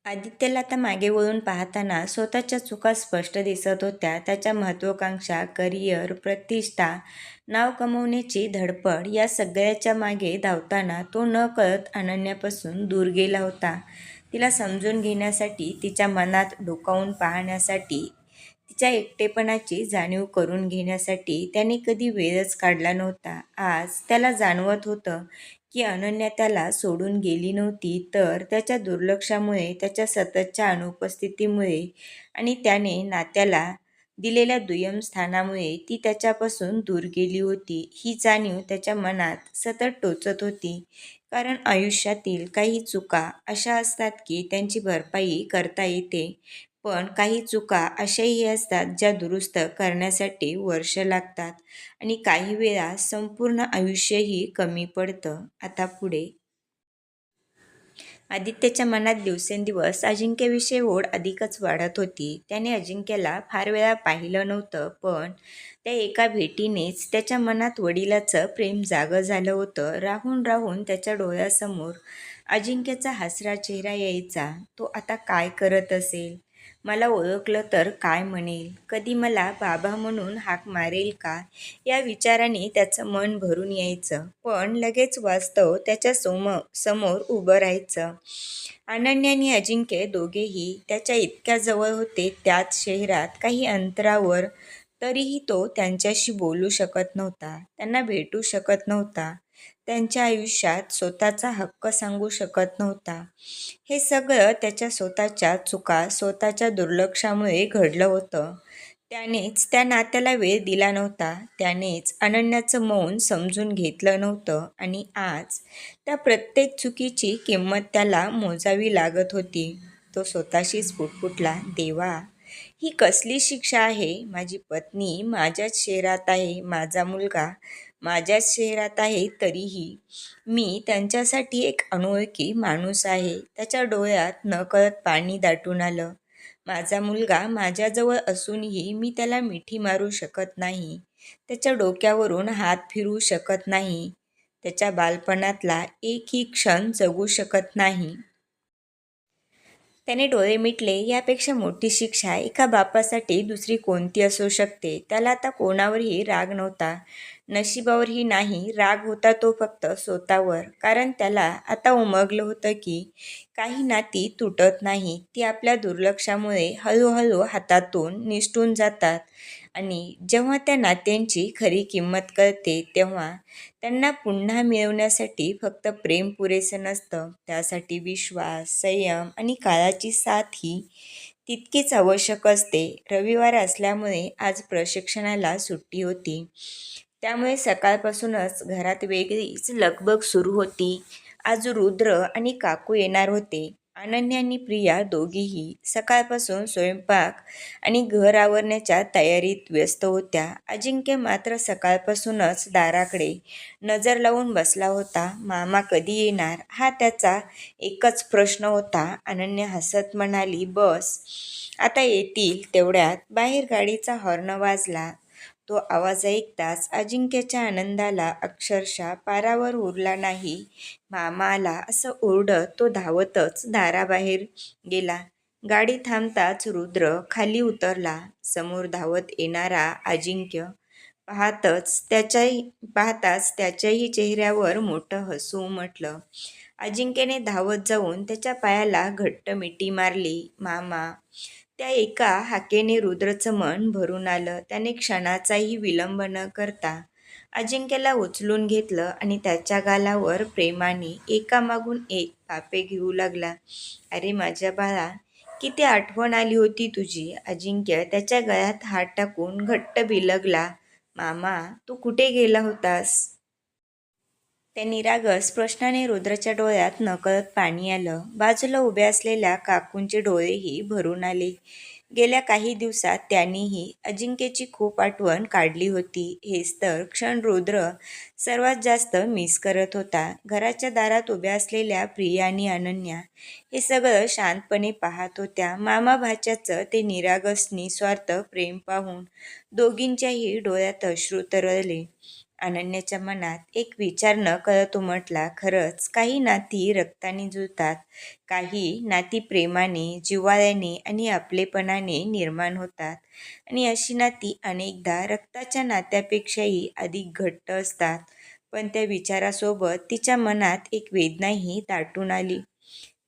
आदित्यला आता मागे वळून पाहताना स्वतःच्या चुका स्पष्ट दिसत होत्या. त्याच्या महत्त्वाकांक्षा, करिअर, प्रतिष्ठा, नाव कमवण्याची धडपड या सगळ्याच्या मागे धावताना तो नकळत अनन्यापासून दूर गेला होता. तिला समजून घेण्यासाठी, तिच्या मनात डोकावून पाहण्यासाठी, तिच्या एकटेपणाची जाणीव करून घेण्यासाठी त्याने कधी वेळच काढला नव्हता. आज त्याला जाणवत होतं की अनन्या त्याला सोडून गेली नव्हती, तर त्याच्या दुर्लक्षामुळे, त्याच्या सततच्या अनुपस्थितीमुळे आणि त्याने नात्याला दिलेल्या दुय्यम स्थानामुळे ती त्याच्यापासून दूर गेली होती. ही जाणीव त्याच्या मनात सतत टोचत होती. कारण आयुष्यातील काही चुका अशा असतात की त्यांची भरपाई करता येते, पण काही चुका अशाही असतात ज्या दुरुस्त करण्यासाठी वर्ष लागतात आणि काही वेळा संपूर्ण आयुष्यही कमी पडतं. आता पुढे आदित्यच्या मनात दिवसेंदिवस अजिंक्यविषयी ओढ अधिकच वाढत होती. त्याने अजिंक्यला फार वेळा पाहिलं नव्हतं, पण त्या एका भेटीनेच त्याच्या मनात वडिलाचं प्रेम जागं झालं होतं. राहून राहून त्याच्या डोळ्यासमोर अजिंक्यचा हसरा चेहरा यायचा. तो आता काय करत असेल? मला ओळखलं तर काय म्हणेल? कधी मला बाबा म्हणून हाक मारेल का? या विचाराने त्याचं मन भरून यायचं. पण लगेच वास्तव त्याच्या समोर उभं राहायचं. अनन्या आणि अजिंक्य दोघेही त्याच्या इतक्या जवळ होते, त्याच शहरात, काही अंतरावर. तरीही तो त्यांच्याशी बोलू शकत नव्हता, त्यांना भेटू शकत नव्हता, त्यांच्या आयुष्यात स्वतःचा हक्क सांगू शकत नव्हता. हे सगळं त्याच्या स्वतःच्या चुका, स्वतःच्या दुर्लक्षामुळे घडलं होतं. त्यानेच त्या नात्याला वेळ दिला नव्हता. त्यानेच अनन्याचं मौन समजून घेतलं नव्हतं आणि आज त्या प्रत्येक चुकीची किंमत त्याला मोजावी लागत होती. तो स्वतःशीच पुटपुटला, देवा, ही कसली शिक्षा आहे? माझी पत्नी माझ्याच शहरात आहे, माझा मुलगा माझ्याच शहरात आहे, तरीही मी त्यांच्यासाठी एक अनोळखी माणूस आहे. त्याच्या डोळ्यात नकळत पाणी दाटून आलं. माझा मुलगा माझ्याजवळ असूनही मी त्याला मिठी मारू शकत नाही, त्याच्या डोक्यावरून हात फिरवू शकत नाही, त्याच्या बालपणातला एकही क्षण जगू शकत नाही. त्याने डोळे मिटले. यापेक्षा मोठी शिक्षा एका बापासाठी दुसरी कोणती असू शकते? त्याला आता कोणावरही राग नव्हता, नशिबावरही नाही. राग होता तो फक्त स्वतःवर. कारण त्याला आता उमगलं होतं की काही नाती तुटत नाही, ती आपल्या दुर्लक्षामुळे हळूहळू हातातून निसटून जातात. आणि जेव्हा त्या नात्यांची खरी किंमत कळते, तेव्हा त्यांना पुन्हा मिळवण्यासाठी फक्त प्रेम पुरेसं नसतं, त्यासाठी विश्वास, संयम आणि काळाची साथ ही तितकीच आवश्यक असते. रविवार असल्यामुळे आज प्रशिक्षणाला सुट्टी होती, त्यामुळे सकाळपासूनच घरात वेगळीच लगबग सुरू होती. आज रुद्र आणि काकू येणार होते. अनन्या आणि प्रिया दोघीही सकाळपासून स्वयंपाक आणि घर आवरण्याच्या तयारीत व्यस्त होत्या. अजिंक्य मात्र सकाळपासूनच दाराकडे नजर लावून बसला होता. मामा कधी येणार, हा त्याचा एकच प्रश्न होता. अनन्या हसत म्हणाली, बस, आता येतील तेवढ्यात. बाहेर गाडीचा हॉर्न वाजला. तो आवाज ऐकताच अजिंक्यच्या आनंदाला अक्षरशः पारावर उरला नाही. मामा आला असं ओरडत तो धावतच दाराबाहेर गेला. गाडी थांबताच रुद्र खाली उतरला. समोर धावत येणारा अजिंक्य पाहताच त्याच्याही चेहऱ्यावर मोठं हसू उमटलं. अजिंक्यने धावत जाऊन त्याच्या पायाला घट्ट मिठी मारली. मामा, त्या एका हाकेने रुद्रचं मन भरून आलं. त्याने क्षणाचाही विलंब न करता अजिंक्यला उचलून घेतलं आणि त्याच्या गालावर प्रेमाने एकामागून एक पापे घेऊ लागला. अरे माझ्या बाळा, किती आठवण आली होती तुझी. अजिंक्य त्याच्या गळ्यात हात टाकून घट्ट बिलगला. मामा, तू कुठे गेला होतास? त्या निरागस प्रश्नाने रुद्रच्या डोळ्यात नकळत पाणी आलं. बाजूला उभ्या असलेल्या काकूंचे डोळेही भरून आले. गेल्या काही दिवसात त्यांनीही अजिंक्यची खूप आठवण काढली होती. हेच तर क्षण रुद्र सर्वात जास्त मिस करत होता. घराच्या दारात उभ्या असलेल्या प्रिया आणि अनन्या हे सगळं शांतपणे पाहत होत्या. मामा भाच्याचं ते निरागस निस्वार्थ प्रेम पाहून दोघींच्याही डोळ्यात अश्रू तरळले. अनन्याच्या मनात एक विचार न कळत उमटला. खरंच काही नाती रक्ताने जुळतात, काही नाती प्रेमाने, जिव्हाळ्याने आणि आपलेपणाने निर्माण होतात. आणि अशी नाती अनेकदा रक्ताच्या नात्यापेक्षाही अधिक घट्ट असतात. पण त्या विचारासोबत तिच्या मनात एक वेदनाही दाटून आली.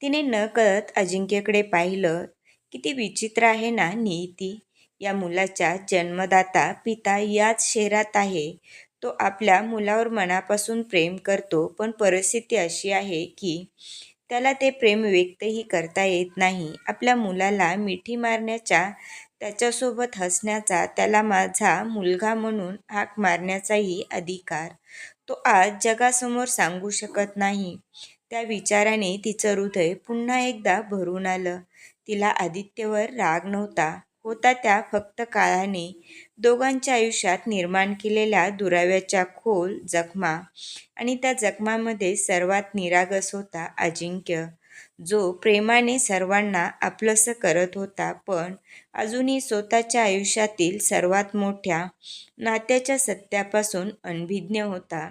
तिने नकळत अजिंक्यकडे पाहिलं. किती विचित्र आहे ना नियती. या मुलाचा जन्मदाता पिता याच शहरात आहे. तो आपल्या मुलावर मनापासून प्रेम करतो, पण परिस्थिती अशी आहे की त्याला ते प्रेम व्यक्तही करता येत नाही. आपल्या मुलाला मिठी मारण्याचा, त्याच्यासोबत हसण्याचा, त्याला माझा मुलगा म्हणून हाक मारण्याचाही अधिकार तो आज जगासमोर सांगू शकत नाही. त्या विचाराने तिचं हृदय पुन्हा एकदा भरून आलं. तिला आदित्यवर राग नव्हता, होता त्या फक्त काळाने दोघांच्या आयुष्यात निर्माण केलेल्या दुराव्याच्या खोल जखमा. आणि त्या जखमामध्ये सर्वात निरागस होता अजिंक्य, जो प्रेमाने सर्वांना आपलंसं करत होता, पण अजूनही स्वतःच्या आयुष्यातील सर्वात मोठ्या नात्याच्या सत्यापासून अनभिज्ञ होता.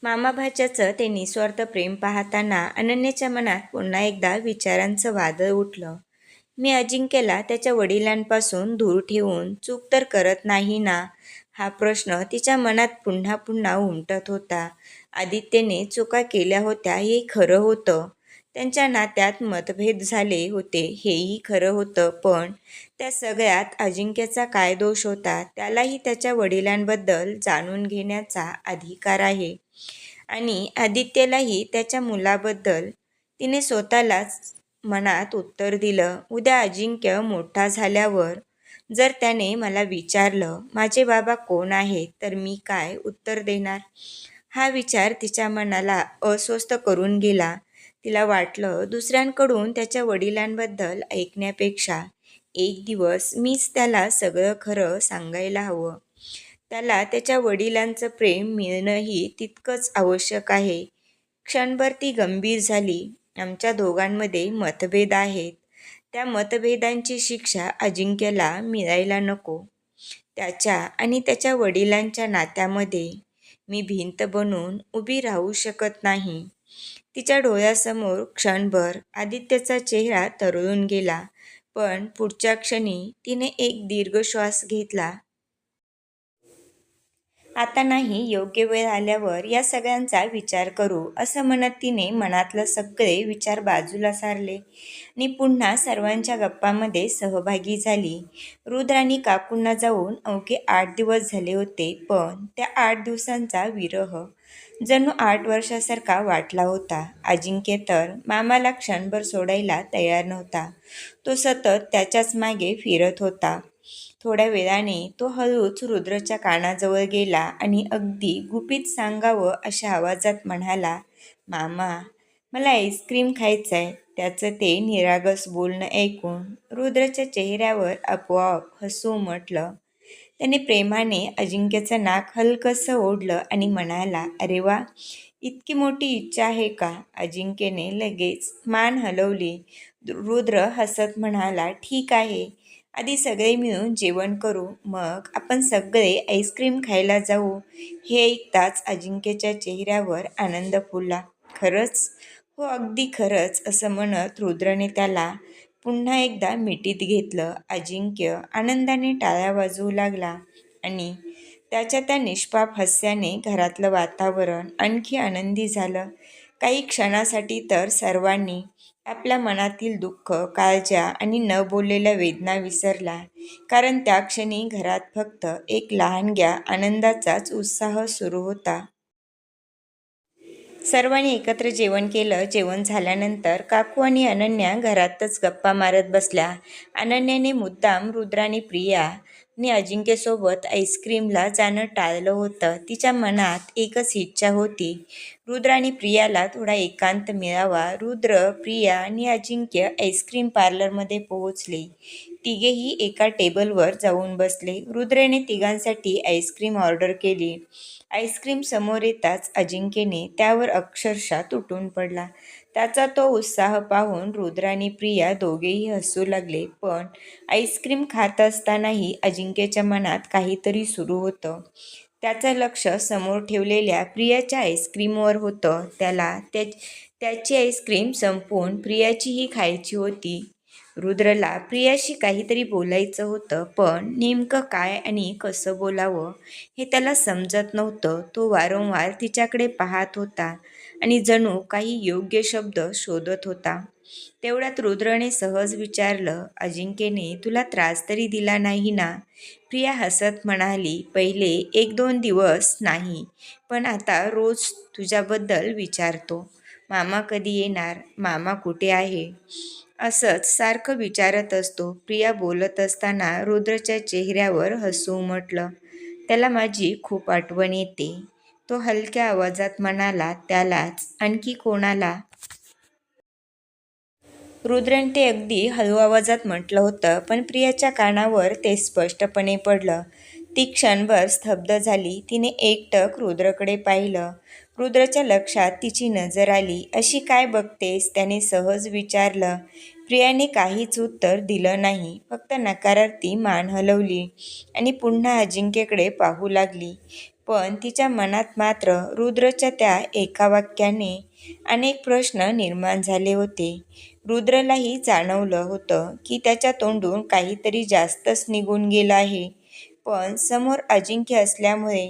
मामाभाच्याचं ते निस्वार्थ प्रेम पाहताना अनन्याच्या मनात पुन्हा एकदा विचारांचं वादळ उठलं. मी अजिंक्यला त्याच्या वडिलांपासून दूर ठेवून चूक तर करत नाही ना? हा प्रश्न तिच्या मनात पुन्हा पुन्हा उमटत होता. आदित्यने चुका केल्या होत्या हे खरं होतं. त्यांच्या नात्यात मतभेद झाले होते हेही खरं होतं, पण त्या सगळ्यात अजिंक्यचा काय दोष होता? त्यालाही त्याच्या वडिलांबद्दल जाणून घेण्याचा अधिकार आहे, आणि आदित्यलाही त्याच्या मुलाबद्दल. तिने स्वतःलाच मनात उत्तर दिलं, उद्या अजिंक्य मोठा झाल्यावर जर त्याने मला विचारलं माझे बाबा कोण आहेत, तर मी काय उत्तर देणार? हा विचार तिच्या मनाला अस्वस्थ करून गेला. तिला वाटलं, दुसऱ्यांकडून त्याच्या वडिलांबद्दल ऐकण्यापेक्षा एक दिवस मीच त्याला सगळं खरं सांगायला हवं. त्याला त्याच्या वडिलांचं प्रेम मिळणंही तितकंच आवश्यक आहे. क्षणभर ती गंभीर झाली. आमच्या दोघांमध्ये मतभेद आहेत. त्या मतभेदांची शिक्षा अजिंक्यला मिळायला नको. त्याच्या आणि त्याच्या वडिलांच्या नात्यामध्ये मी भिंत बनून उभी राहू शकत नाही. तिच्या डोळ्यासमोर क्षणभर आदित्यचा चेहरा तरळून गेला, पण पुढच्या क्षणी तिने एक दीर्घ श्वास घेतला. आता नाही, योग्य वेळ आल्यावर या सगळ्यांचा विचार करू, असं म्हणत तिने मनातलं सगळे विचार बाजूला सारले आणि पुन्हा सर्वांच्या गप्पांमध्ये सहभागी झाली. रुद्र आणि काकूंना जाऊन अवघे 8 दिवस झाले होते, पण त्या 8 दिवसांचा विरह जणू 8 वर्षासारखा वाटला होता. अजिंक्य तर मामाला क्षणभर सोडायला तयार नव्हता. तो सतत त्याच्याच मागे फिरत होता. थोड्या वेळाने तो हळूच रुद्रच्या कानाजवळ गेला आणि अगदी गुपित सांगावं अशा आवाजात म्हणाला, मामा, मला आईस्क्रीम खायचंय. त्याचं ते निरागस बोलणं ऐकून रुद्रच्या चेहऱ्यावर आपोआप हसू उमटलं. त्याने प्रेमाने अजिंक्यचं नाक हलकंसं ओढलं आणि म्हणाला, अरे वा, इतकी मोठी इच्छा आहे का? अजिंक्यने लगेच मान हलवली. रुद्र हसत म्हणाला, ठीक आहे, आधी सगळे मिळून जेवण करू, मग आपण सगळे आईस्क्रीम खायला जाऊ. हे ऐकताच अजिंक्यच्या चेहऱ्यावर आनंद फुलला. खरंच? हो, अगदी खरंच, असं म्हणत रुद्रने त्याला पुन्हा एकदा मिठीत घेतलं. अजिंक्य आनंदाने टाळ्या वाजवू लागला आणि त्याच्या त्या निष्पाप हास्याने घरातलं वातावरण आणखी आनंदी झालं. काही क्षणासाठी तर सर्वांनी आपल्या मनातील दुःख, काळज्या आणि न बोललेल्या वेदना विसरला, कारण त्या क्षणी घरात फक्त एक लहानग्या आनंदाचाच उत्साह सुरू होता. सर्वांनी एकत्र जेवण केलं. जेवण झाल्यानंतर काकू आणि अनन्या घरातच गप्पा मारत बसल्या. अनन्याने मुद्दाम रुद्र आणि प्रिया आणि अजिंक्यसोबत आईस्क्रीमला जाणं टाळलं होतं. तिच्या मनात एकच इच्छा होती, रुद्र आणि प्रियाला थोडा एकांत मिळावा. रुद्र, प्रिया आणि अजिंक्य आईस्क्रीम पार्लरमध्ये पोहोचले. तिघेही एका टेबलवर जाऊन बसले. रुद्रने तिघांसाठी आईस्क्रीम ऑर्डर केली. आईस्क्रीम समोर येताच अजिंक्यने त्यावर अक्षरशः तुटून पडला. त्याचा तो उत्साह पाहून रुद्र आणि प्रिया दोघेही हसू लागले, पण आईस्क्रीम खात असतानाही अजिंक्यच्या मनात काहीतरी सुरू होतं. त्याचं लक्ष समोर ठेवलेल्या प्रियाच्या आईस्क्रीमवर होतं. त्याची आईस्क्रीम संपवून प्रियाचीही खायची होती. रुद्रला प्रियाशी काहीतरी बोलायचं होतं, पण नेमकं काय आणि कसं बोलावं हे त्याला समजत नव्हतं. तो वारंवार तिच्याकडे पाहत होता आणि जणू काही योग्य शब्द शोधत होता. तेवढ्यात रुद्रने सहज विचारलं, अजिंक्यने तुला त्रास तरी दिला नाही ना? प्रिया हसत म्हणाली, पहिले 1-2 दिवस नाही, पण आता रोज तुझ्याबद्दल विचारतो. मामा कधी येणार? मामा कुठे आहे? असंच सारखं विचारत असतो. प्रिया बोलत असताना रुद्रच्या चेहऱ्यावर हसू उमटलं. त्याला माझी खूप आठवण येते, तो हलक्या आवाजात म्हणाला. त्यालाच? आणखी कोणाला? रुद्रने ते अगदी हळू आवाजात म्हटलं होतं, पण प्रियाच्या कानावर ते स्पष्टपणे पडलं. ती क्षणभर स्तब्ध झाली. तिने एकटक रुद्रकडे पाहिलं. रुद्रच्या लक्षात तिची नजर आली. अशी काय बघतेस? त्याने सहज विचारलं. प्रियाने काहीच उत्तर दिलं नाही, फक्त नकारार्थी मान हलवली आणि पुन्हा अजिंक्यकडे पाहू लागली. पण तिच्या मनात मात्र रुद्रच्या त्या एका वाक्याने अनेक प्रश्न निर्माण झाले होते. रुद्रलाही जाणवलं होतं की त्याच्या तोंडून काहीतरी जास्तच निघून गेलं आहे, पण समोर अजिंक्य असल्यामुळे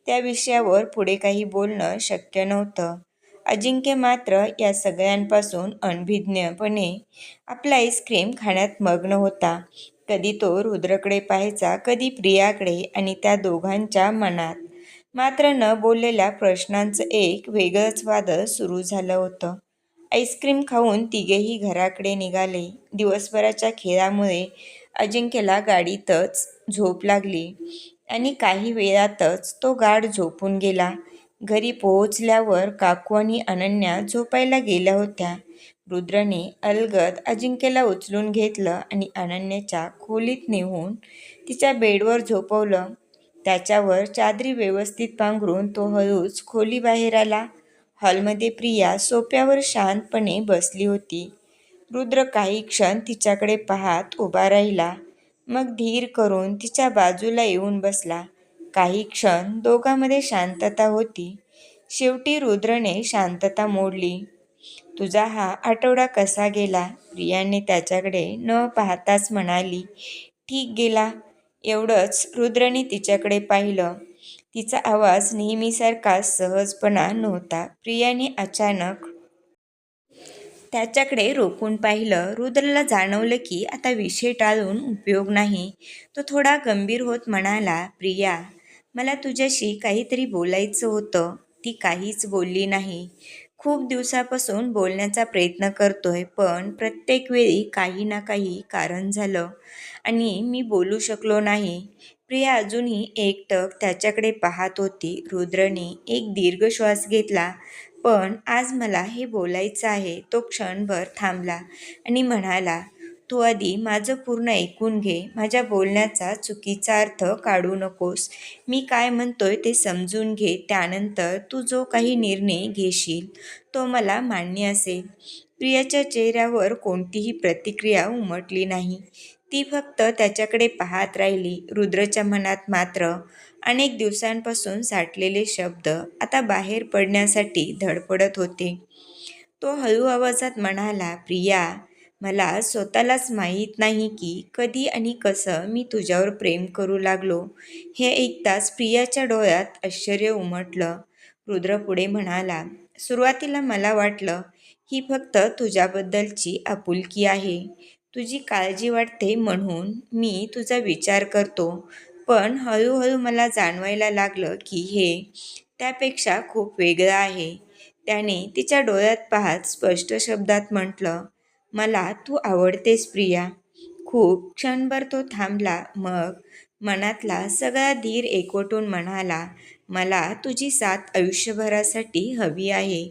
त्या विषयावर पुढे काही बोलणं शक्य नव्हतं. अजिंक्य मात्र या सगळ्यांपासून अनभिज्ञपणे आपला आईस्क्रीम खाण्यात मग्न होता. कधी तो रुद्रकडे पाहायचा, कधी प्रियाकडे, आणि त्या दोघांच्या मनात मात्र न बोललेल्या प्रश्नांचं एक वेगळंच वादळ सुरू झालं होतं. आईस्क्रीम खाऊन तिघेही घराकडे निघाले. दिवसभराच्या खेळामुळे अजिंक्यला गाडीतच झोप लागली आणि काही वेळातच तो गाढ झोपून गेला. घरी पोहोचल्यावर काकू आणि अनन्या झोपायला गेल्या होत्या. रुद्रने अलगद अजिंक्यला उचलून घेतलं आणि अनन्याच्या खोलीत नेऊन तिच्या बेडवर झोपवलं. त्याच्यावर चादरी व्यवस्थित पांघरून तो हळूच खोलीबाहेर आला. हॉलमध्ये प्रिया सोफ्यावर शांतपणे बसली होती. रुद्र काही क्षण तिच्याकडे पाहत उभा राहिला, मग धीर करून तिच्या बाजूला येऊन बसला. काही क्षण दोघांमध्ये शांतता होती. शेवटी रुद्रने शांतता मोडली. तुझा हा आठवडा कसा गेला? प्रियाने त्याच्याकडे न पाहताच म्हणाली. ठीक गेला. एवढंच. रुद्रने तिच्याकडे पाहिलं. तिचा आवाज नेहमीसारखा सहजपणा नव्हता. प्रियाने अचानक त्याच्याकडे रोखून पाहिलं. रुद्रला जाणवलं की आता विषय टाळून उपयोग नाही. तो थोडा गंभीर होत म्हणाला, प्रिया, मला तुझ्याशी काहीतरी बोलायचं होतं. ती काहीच बोलली नाही. खूप दिवसापासून बोलण्याचा प्रयत्न करतोय, पण प्रत्येक वेळी काही ना काही कारण झालं आणि मी बोलू शकलो नाही. प्रिया अजूनही एकटक त्याच्याकडे पाहत होती. रुद्रने एक दीर्घ श्वास घेतला. पण आज मला हे बोलायचं आहे. तो क्षणभर थांबला आणि म्हणाला, तू आधी माझं पूर्ण ऐकून घे. माझ्या बोलण्याचा चुकीचा अर्थ काढू नकोस. मी काय म्हणतोय ते समजून घे. त्यानंतर तू जो काही निर्णय घेशील तो मला मान्य असेल. प्रियाच्या चेहऱ्यावर कोणतीही प्रतिक्रिया उमटली नाही. ती फक्त त्याच्याकडे पाहत राहिली. रुद्रच्या मनात मात्र अनेक दिवसांपासून साठलेले शब्द आता बाहेर पडण्यासाठी धडपडत होते. तो हळू आवाजात म्हणाला, प्रिया, मला स्वतःलाच माहीत नाही की कधी आणि कसं मी तुझ्यावर प्रेम करू लागलो. हे ऐकताच प्रियाच्या डोळ्यात आश्चर्य उमटलं. रुद्र पुढे म्हणाला, सुरुवातीला मला वाटलं ही फक्त तुझ्याबद्दलची आपुलकी आहे. तुझी काळजी वाटते म्हणून मी तुझा विचार करतो. पण हळूहळू मला जाणवायला लागलं की हे त्यापेक्षा खूप वेगळं आहे. त्याने तिच्या डोळ्यात पाहत स्पष्ट शब्दात म्हटलं, मला तू आवडतेस प्रिया. खूप क्षणभर तो थांबला. मग मनातला सगळा धीर एकवटून म्हणाला, मला तुझी साथ आयुष्यभरासाठी हवी आहे.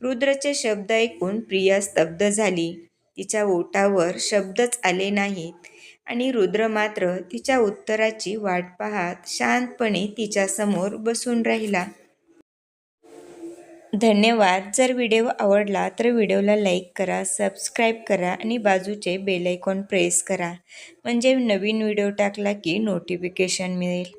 रुद्रचे शब्द ऐकून प्रिया स्तब्ध झाली. तिच्या ओठावर शब्दच आले नाहीत आणि रुद्र मात्र तिच्या उत्तराची वाट पाहत शांतपणे तिच्यासमोर बसून राहिला. धन्यवाद. जर व्हिडिओ आवडला तर व्हिडिओला लाईक करा, सबस्क्राईब करा आणि बाजूचे बेल आयकॉन प्रेस करा, म्हणजे नवीन व्हिडिओ टाकला की नोटिफिकेशन मिळेल.